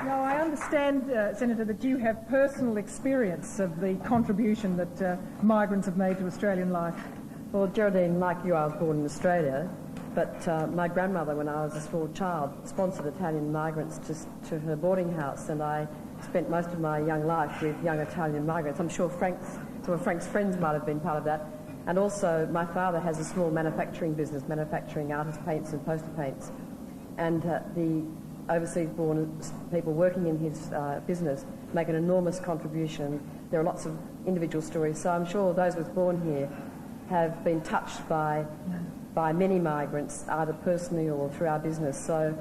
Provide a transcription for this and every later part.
Now, I understand, Senator, that you have personal experience of the contribution that migrants have made to Australian life. Well, Geraldine, like you, I was born in Australia, but my grandmother, when I was a small child, sponsored Italian migrants to her boarding house, and I spent most of my young life with young Italian migrants. I'm sure some of Frank's friends might have been part of that. And also, my father has a small manufacturing business, manufacturing artist paints and poster paints. And the overseas-born people working in his business make an enormous contribution. There are lots of individual stories, so I'm sure those of us born here have been touched by many migrants, either personally or through our business. So,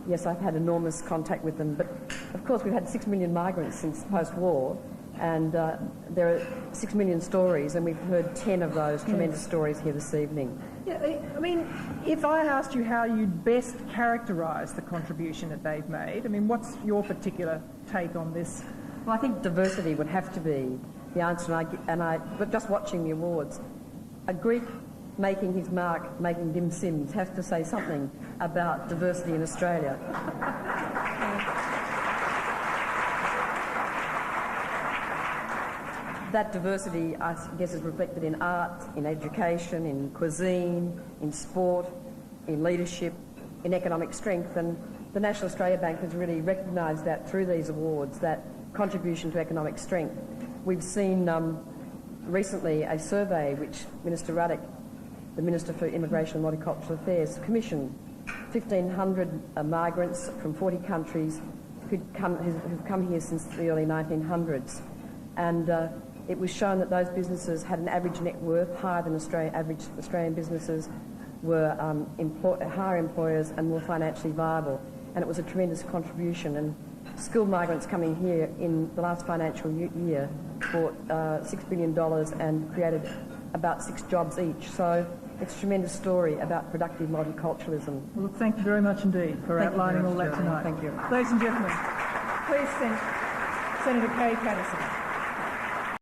yes, I've had enormous contact with them. But, of course, we've had 6 million migrants since post-war, and there are 6 million stories, and we've heard 10 of those tremendous stories here this evening. Yeah, I mean, if I asked you how you'd best characterise the contribution that they've made, I mean, what's your particular take on this? Well, I think diversity would have to be the answer, but just watching the awards, a Greek making his mark, making dim sims, has to say something about diversity in Australia. That diversity, I guess, is reflected in art, in education, in cuisine, in sport, in leadership, in economic strength, and the National Australia Bank has really recognised that through these awards, that contribution to economic strength. We've seen recently a survey which Minister Ruddock, the Minister for Immigration and Multicultural Affairs, commissioned 1,500 migrants from 40 countries who've come here since the early 1900s. And it was shown that those businesses had an average net worth higher than average Australian businesses, were higher employers and more financially viable. And it was a tremendous contribution. And skilled migrants coming here in the last financial year bought $6 billion and created about 6 jobs each. So it's a tremendous story about productive multiculturalism. Well, thank you very much indeed for outlining all that tonight. Thank you. Ladies and gentlemen, please thank Senator Kay Patterson.